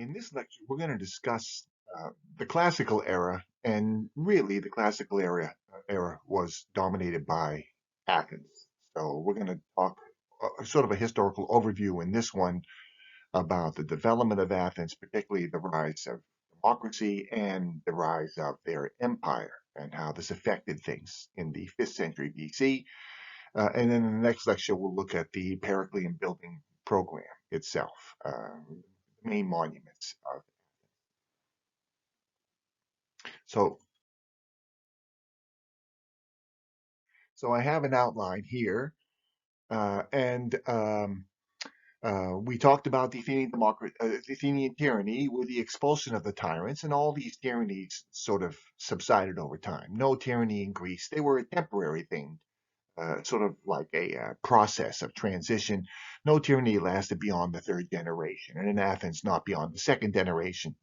In this lecture, we're going to discuss the classical era, and really the classical era was dominated by Athens. So we're going to talk sort of a historical overview in this one about the development of Athens, particularly the rise of democracy and the rise of their empire, and how this affected things in the 5th century BC. And then in the next lecture, we'll look at the Periclean building program itself, main monuments. So, so I have an outline here, and we talked about the the Athenian tyranny with the expulsion of the tyrants, and all these tyrannies sort of subsided over time. No tyranny in Greece; they were a temporary thing, sort of like a process of transition. No tyranny lasted beyond the third generation, and in Athens, not beyond the second generation.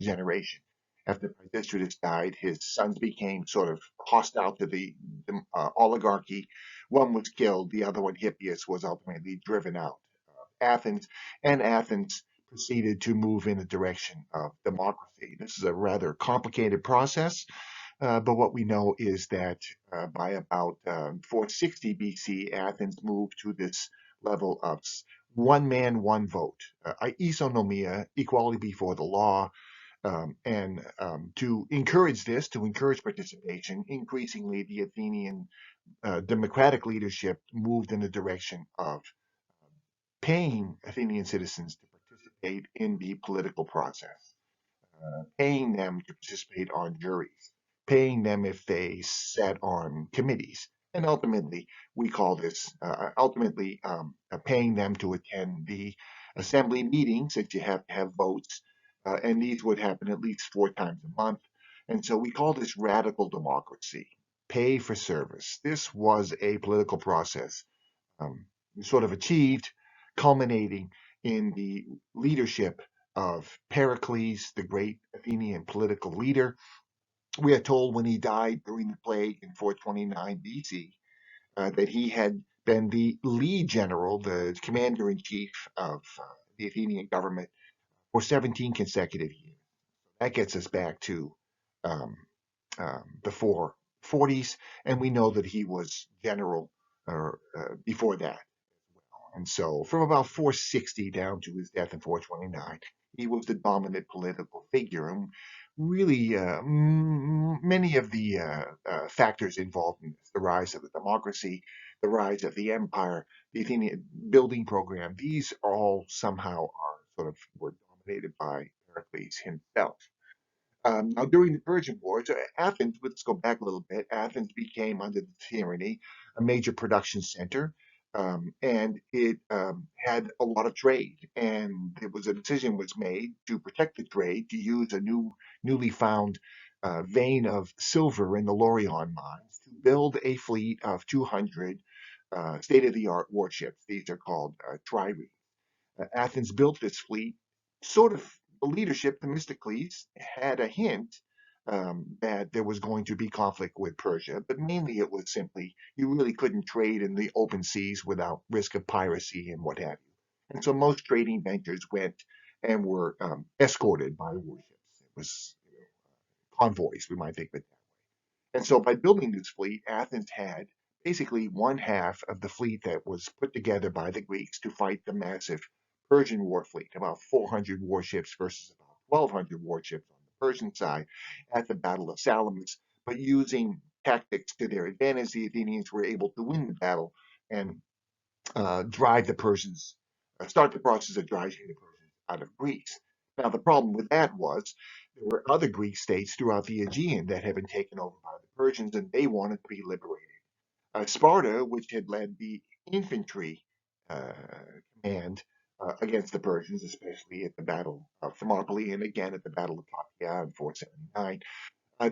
After Pisistratus died, his sons became sort of hostile to the oligarchy. One was killed, the other one, Hippias, was ultimately driven out of Athens, and Athens proceeded to move in the direction of democracy. This is a rather complicated process, but what we know is that by about 460 BC, Athens moved to this level of one man, one vote, isonomia, equality before the law. And to encourage this, to encourage participation, increasingly the Athenian democratic leadership moved in the direction of paying Athenian citizens to participate in the political process, paying them to participate on juries, paying them if they sat on committees. And ultimately, we call this paying them to attend the assembly meetings that you have to have votes, and these would happen at least 4 times a month. And so we call this radical democracy, pay for service. This was a political process um, sort of achieved, culminating in the leadership of Pericles, the great Athenian political leader. We are told when he died during the plague in 429 BC that he had been the lead general, the commander in chief of the Athenian government for 17 consecutive years. That gets us back to um, the 440s, and we know that he was general before that. And so from about 460 down to his death in 429, he was the dominant political figure. And really, many of the factors involved in this, the rise of the democracy, the rise of the empire, the Athenian building program, these all somehow are sort of were dominated by Pericles himself. Now, during the Persian Wars, Athens, let's go back a little bit, Athens became, under the tyranny, a major production center, and it had a lot of trade. And there was a decision was made to protect the trade, to use a newly found vein of silver in the Laurion mines to build a fleet of 200 state-of-the-art warships. These are called triremes. Athens built this fleet. Sort of the leadership, Themistocles, had a hint that there was going to be conflict with Persia, but mainly it was simply you really couldn't trade in the open seas without risk of piracy and what have you. And so most trading ventures went and were escorted by warships. It was convoys, we might think of it that way. And so by building this fleet, Athens had basically one half of the fleet that was put together by the Greeks to fight the massive Persian war fleet, about 400 warships versus about 1,200 warships on the Persian side at the Battle of Salamis. But using tactics to their advantage, the Athenians were able to win the battle and drive the Persians, start the process of driving the Persians out of Greece. Now, the problem with that was there were other Greek states throughout the Aegean that had been taken over by the Persians, and they wanted to be liberated. Sparta, which had led the infantry uh, command against the Persians, especially at the Battle of Thermopylae and again at the Battle of Plataea in 479,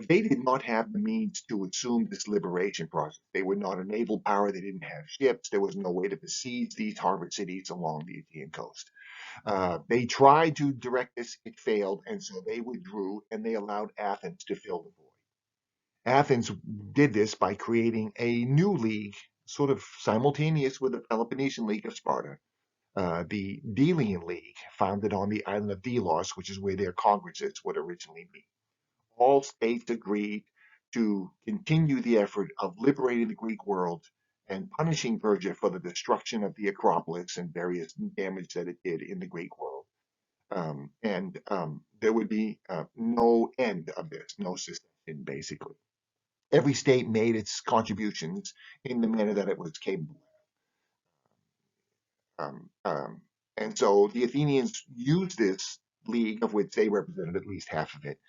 they did not have the means to assume this liberation process. They were not a naval power. They didn't have ships. There was no way to besiege these harbor cities along the Aegean coast. They tried to direct this, it failed, and so they withdrew and they allowed Athens to fill the void. Athens did this by creating a new league, sort of simultaneous with the Peloponnesian League of Sparta, the Delian League, founded on the island of Delos, which is where their congresses would originally meet. All states agreed to continue the effort of liberating the Greek world and punishing Persia for the destruction of the Acropolis and various damage that it did in the Greek world. And there would be no end of this, no cessation, basically. Every state made its contributions in the manner that it was capable. Um, um, and so the Athenians used this league, of which they represented at least half of it,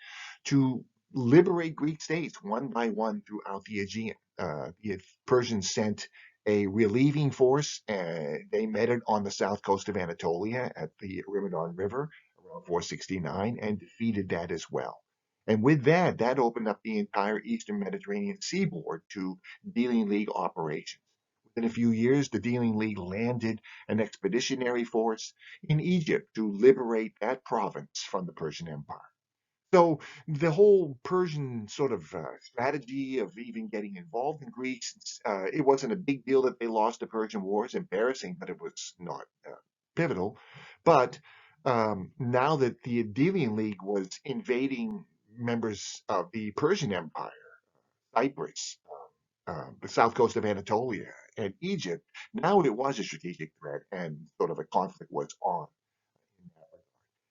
to liberate Greek states one by one throughout the Aegean. The Persians sent a relieving force. They met it on the south coast of Anatolia at the Ramadan River around 469 and defeated that as well. And with that, that opened up the entire eastern Mediterranean seaboard to dealing league operations. Within a few years, the dealing league landed an expeditionary force in Egypt to liberate that province from the Persian Empire. So the whole Persian sort of strategy of even getting involved in Greece, it wasn't a big deal that they lost the Persian Wars. Embarrassing, but it was not pivotal. But now that the Delian League was invading members of the Persian Empire, Cyprus, the south coast of Anatolia, and Egypt, now it was a strategic threat, and sort of a conflict was on.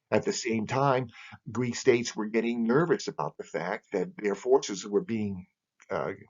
At the same time, Greek states were getting nervous about the fact that their forces were being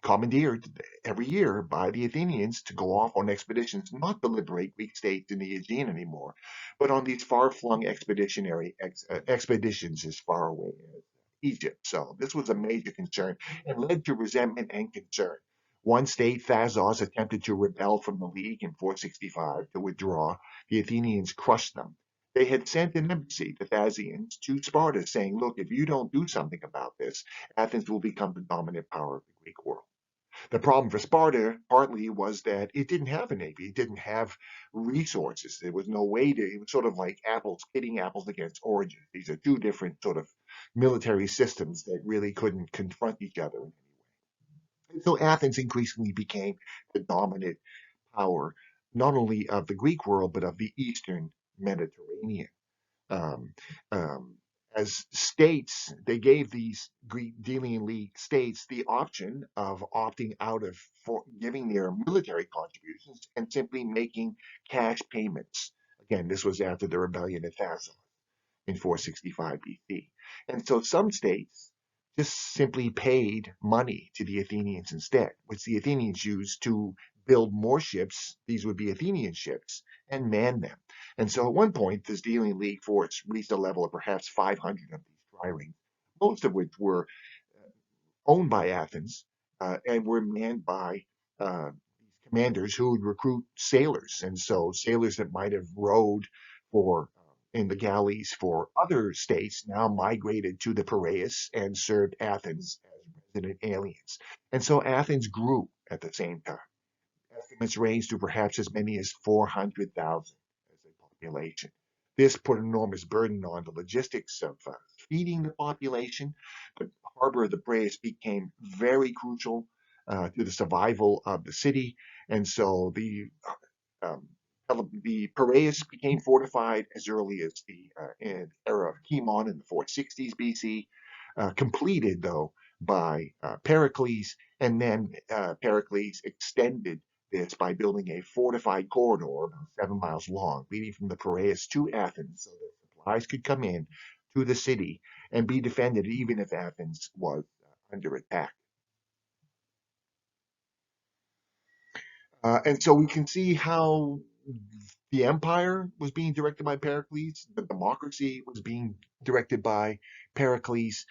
commandeered every year by the Athenians to go off on expeditions, not to liberate Greek states in the Aegean anymore, but on these far-flung expeditions as far away as Egypt. So this was a major concern and led to resentment and concern. One state, Thassos, attempted to rebel from the League in 465 to withdraw. The Athenians crushed them. They had sent an embassy, the Thasians, to Sparta saying, look, if you don't do something about this, Athens will become the dominant power of the Greek world. The problem for Sparta partly was that it didn't have a navy, it didn't have resources. There was no way to, it was sort of like apples, pitting apples against oranges. These are two different sort of military systems that really couldn't confront each other. And so Athens increasingly became the dominant power, not only of the Greek world, but of the Eastern Mediterranean. Um, um, as states, they gave these Greek Delian League states the option of opting out of giving their military contributions and simply making cash payments. Again, this was after the rebellion at Thassos in 465 BC. And so some states just simply paid money to the Athenians instead, which the Athenians used to build more ships. These would be Athenian ships and man them. And so at one point, this Delian League force reached a level of perhaps 500 of these triremes, most of which were owned by Athens and were manned by commanders who would recruit sailors. And so sailors that might have rowed for in the galleys for other states now migrated to the Piraeus and served Athens as resident aliens. And so Athens grew at the same time. Estimates range to perhaps as many as 400,000 as a population. This put an enormous burden on the logistics of feeding the population. The harbor of the Piraeus became very crucial to the survival of the city, and so um, the Piraeus became fortified as early as the era of Kimon in the 460s BC, completed though by Pericles, and then Pericles extended this by building a fortified corridor about 7 miles long, leading from the Piraeus to Athens, so that supplies could come in to the city and be defended even if Athens was under attack. And so we can see how the empire was being directed by Pericles, the democracy was being directed by Pericles,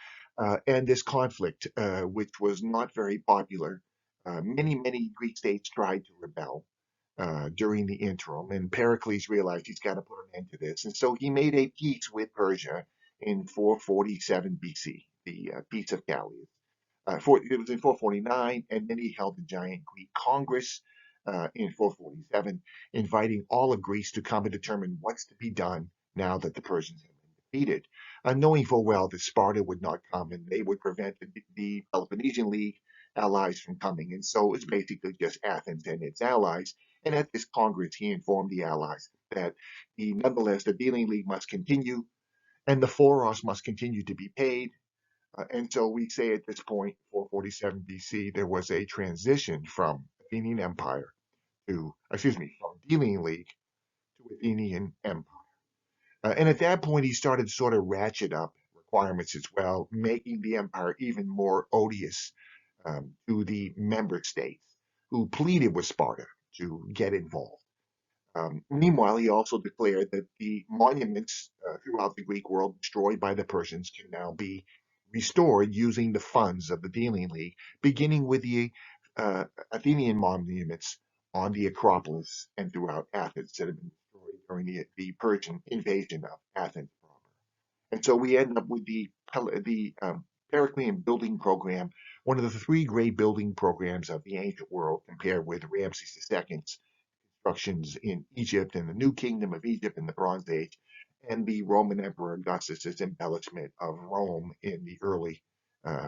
and this conflict, which was not very popular. Many Greek states tried to rebel during the interim, and Pericles realized he's got to put an end to this. And so he made a peace with Persia in 447 BC, the Peace of Calais. It was in 449, and then he held the giant Greek Congress in 447, inviting all of Greece to come and determine what's to be done now that the Persians have been defeated, knowing full well that Sparta would not come and they would prevent the Peloponnesian League allies from coming. And so it's basically just Athens and its allies. And at this Congress, he informed the allies that nonetheless the dealing league must continue and the foros must continue to be paid. And so we say at this point, 447 BC, there was a transition from Athenian Empire from dealing league to Athenian Empire. And at that point, he started to sort of ratchet up requirements as well, making the empire even more odious to the member states who pleaded with Sparta to get involved. Meanwhile, he also declared that the monuments throughout the Greek world destroyed by the Persians can now be restored using the funds of the dealing league, beginning with the Athenian monuments on the Acropolis and throughout Athens that had been destroyed during the Persian invasion of Athens proper. And so we end up with the Periclean building program, one of the three great building programs of the ancient world, compared with Ramses II's constructions in Egypt and the New Kingdom of Egypt in the Bronze Age, and the Roman Emperor Augustus's embellishment of Rome in the early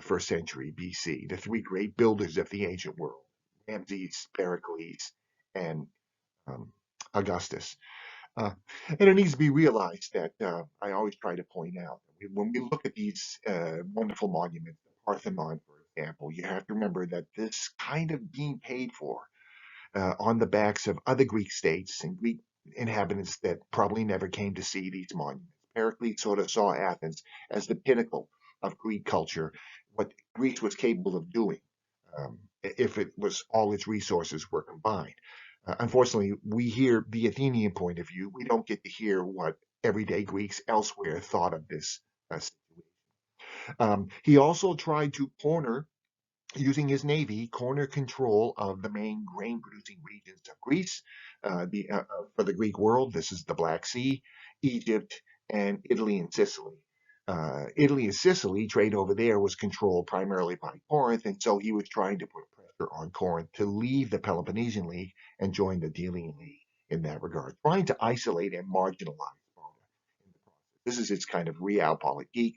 first century BC. The three great builders of the ancient world: Ramses, Pericles, and um, Augustus. Uh, and it needs to be realized that I always try to point out when we look at these wonderful monuments, the Parthenon, for example, you have to remember that this kind of being paid for on the backs of other Greek states and Greek inhabitants that probably never came to see these monuments. Pericles sort of saw Athens as the pinnacle of Greek culture, what Greece was capable of doing if it was all its resources were combined. Unfortunately, we hear the Athenian point of view. We don't get to hear what everyday Greeks elsewhere thought of this situation. He also tried to using his navy, corner control of the main grain-producing regions of Greece. For the Greek world, this is the Black Sea, Egypt, and Italy and Sicily. Italy and Sicily, trade over there was controlled primarily by Corinth, and so he was trying to put pressure on Corinth to leave the Peloponnesian League and join the Delian League in that regard, trying to isolate and marginalize Sparta. This is its kind of realpolitik.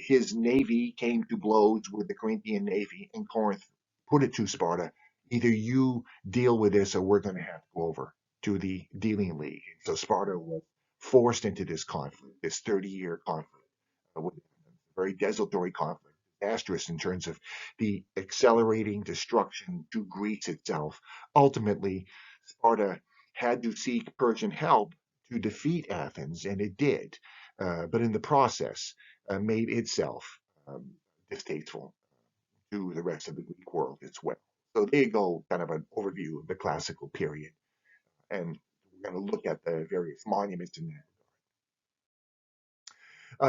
His navy came to blows with the Corinthian navy, and Corinth put it to Sparta: either you deal with this, or we're going to have to go over to the Delian League. So Sparta was forced into this conflict, this 30-year conflict, with a very desultory conflict, disastrous in terms of the accelerating destruction to Greece itself. Ultimately, Sparta had to seek Persian help to defeat Athens, and it did. But in the process, made itself distasteful to the rest of the Greek world as well. So there you go, kind of an overview of the classical period. And we're going to look at the various monuments in that.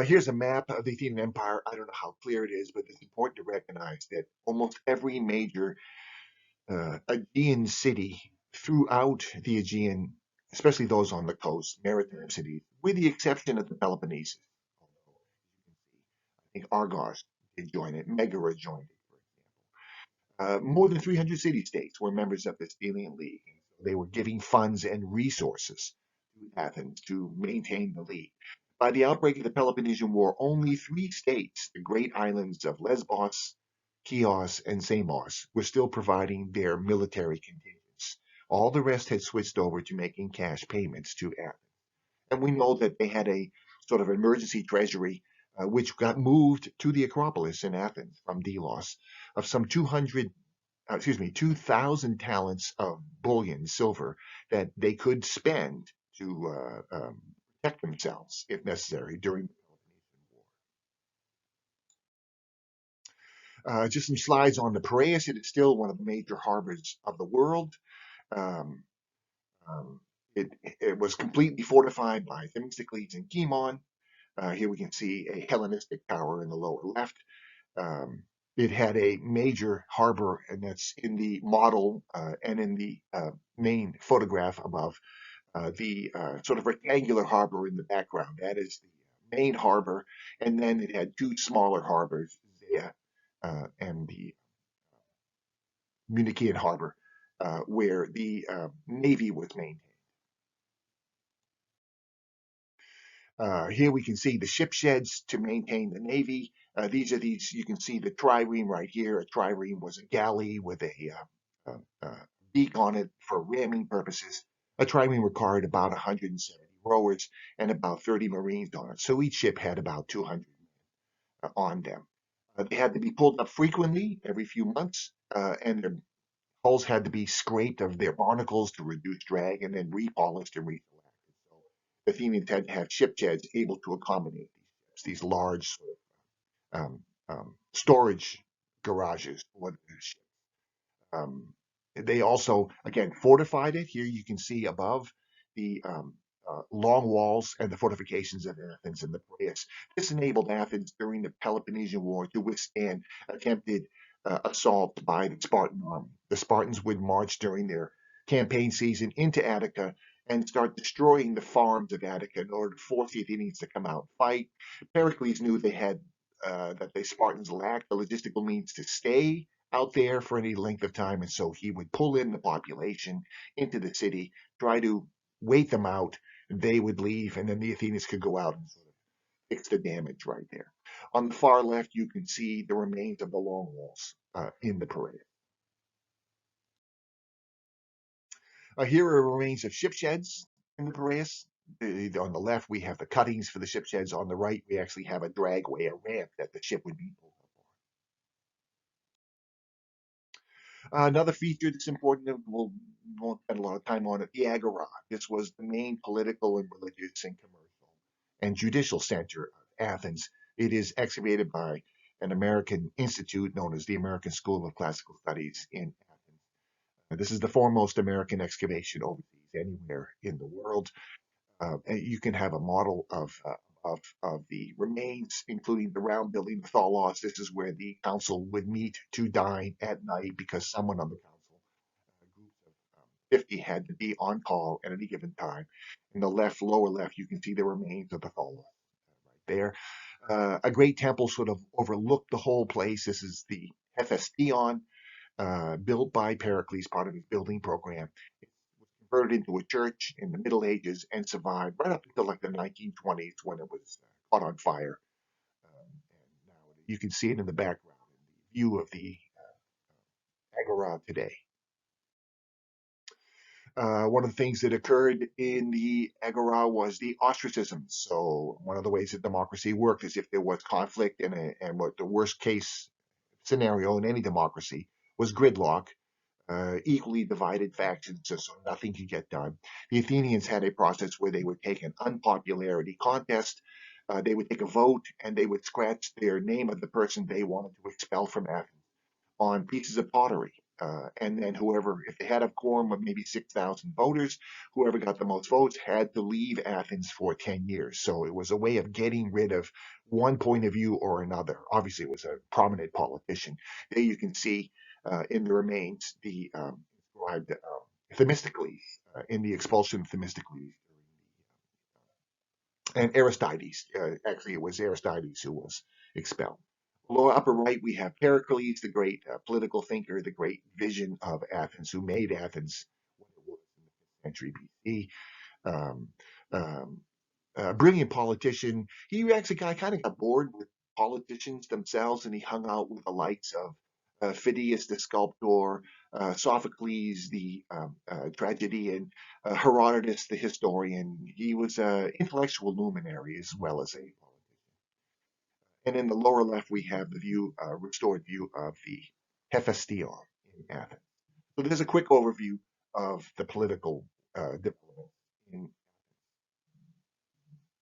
Here's a map of the Athenian Empire. I don't know how clear it is, but it's important to recognize that almost every major Aegean city throughout the Aegean, especially those on the coast, maritime cities, with the exception of the Peloponnese. I think Argos did join it, Megara joined it, for example. More than 300 city states were members of this Delian League. They were giving funds and resources to Athens to maintain the league. By the outbreak of the Peloponnesian War, only three states, the great islands of Lesbos, Chios, and Samos, were still providing their military contingents. All the rest had switched over to making cash payments to Athens. And we know that they had a sort of emergency treasury, which got moved to the Acropolis in Athens from Delos, of some 2,000 talents of bullion, silver, that they could spend to protect themselves, if necessary, during the Peloponnesian War. Just some slides on the Piraeus. It is still one of the major harbors of the world. Um, um, it was completely fortified by Themistocles and Cimon. Here we can see a Hellenistic tower in the lower left. Um, it had a major harbor, and that's in the model and in the main photograph above. The sort of rectangular harbor in the background, that is the main harbor, and then it had two smaller harbors, Zea and the Munichian harbor, where the navy was maintained. Here we can see the ship sheds to maintain the navy. You can see the trireme right here. A trireme was a galley with a beak on it for ramming purposes. A trireme required about 170 rowers and about 30 Marines on it. So each ship had about 200 on them. They had to be pulled up frequently, every few months, and their hulls had to be scraped of their barnacles to reduce drag and then repolished and reselected. So the Athenians had to have ship sheds able to accommodate these ships, these large sort of, storage garages for the ships. Um, they also, again, fortified it. Here you can see above the long walls and the fortifications of Athens and the Piraeus. This enabled Athens during the Peloponnesian War to withstand attempted assault by the Spartan army. The Spartans would march during their campaign season into Attica and start destroying the farms of Attica in order to force the Athenians to come out and fight. Pericles knew they had that the Spartans lacked the logistical means to stay out there for any length of time. And so he would pull in the population into the city, try to wait them out. They would leave, and then the Athenians could go out and sort of fix the damage right there. On the far left, you can see the remains of the long walls in the parade. Here are remains of ship sheds in the Piraeus. On the left, we have the cuttings for the ship sheds. On the right, we actually have a dragway, a ramp that the ship would be pulled up on. Another feature that's important, that we'll won't spend a lot of time on it, the Agora. This was the main political and religious and commercial and judicial center of Athens. It is excavated by an American institute known as the American School of Classical Studies in Athens. This is the foremost American excavation overseas anywhere in the world. You can have a model of the remains, including the round building, the thalos. This is where the council would meet to dine at night because someone on the council, a group of 50, had to be on call at any given time. In the lower left, you can see the remains of the thalos right there. A great temple sort of overlooked the whole place. This is the Hephaestion, built by Pericles, part of his building program. It was converted into a church in the Middle Ages and survived right up until like the 1920s when it was caught on fire. And now you can see it in the background, in the view of the Agora today. One of the things that occurred in the Agora was the ostracism. So one of the ways that democracy worked is if there was conflict and what the worst case scenario in any democracy was gridlock, equally divided factions, so nothing could get done. The Athenians had a process where they would take an unpopularity contest. They would take a vote and they would scratch their name of the person they wanted to expel from Athens on pieces of pottery. And then whoever, if they had a quorum of maybe 6,000 voters, whoever got the most votes had to leave Athens for 10 years. So it was a way of getting rid of one point of view or another. Obviously, it was a prominent politician. There you can see in the remains the described Themistocles in the expulsion of Themistocles and Aristides. Actually, it was Aristides who was expelled. Lower upper right, we have Pericles, the great political thinker, the great vision of Athens, who made Athens what it was in the 5th century BC. Um, um, Brilliant politician. He actually kind of got bored with politicians themselves, and he hung out with the likes of Phidias, the sculptor, Sophocles, the tragedian, Herodotus, the historian. He was an intellectual luminary as well as a politician. And in the lower left, we have the view, restored view of the Hephaestion in Athens. So there's a quick overview of the political development in